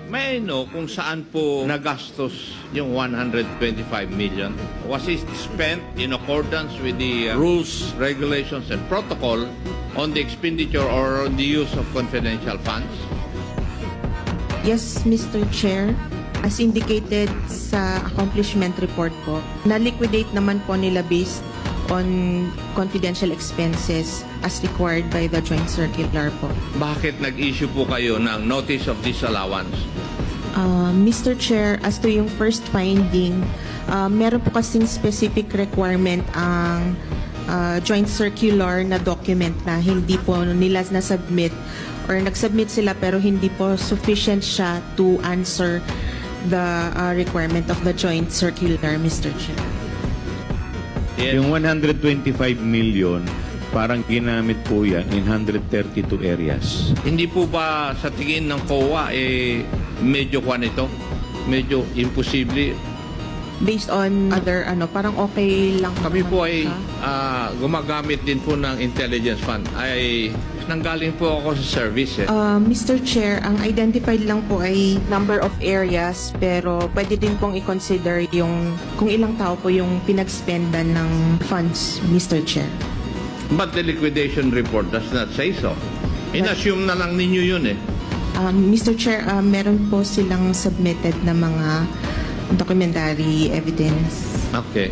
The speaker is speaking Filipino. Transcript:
May I know kung saan po nagastos yung 125 million? Was it spent in accordance with the rules, regulations, and protocol on the expenditure or on the use of confidential funds? Yes, Mr. Chair. As indicated sa accomplishment report ko, na-liquidate naman po nila based on confidential expenses as required by the Joint Circular po. Bakit nag-issue po kayo ng notice of disallowance? Mr. Chair, as to yung first finding, meron po kasing specific requirement ang Joint Circular na document na hindi po nila na-submit or nag-submit sila pero hindi po sufficient siya to answer the requirement of the Joint Circular, Mr. Chair. Yes. Yung 125 million, parang ginamit po yan in 132 areas. Hindi po ba sa tingin ng COA medyo kwan ito? Medyo imposible? Based on other, parang okay lang. Kami naman po ay siya. gumagamit din po ng intelligence fund. Ay nanggaling po ako sa service. Mr. Chair, ang identified lang po ay number of areas pero pwede din pong i-consider yung kung ilang tao po yung pinag-spendan ng funds, Mr. Chair. But the liquidation report does not say so. In-assume na lang ninyo yun eh. Mr. Chair, meron po silang submitted na mga documentary evidence. Okay.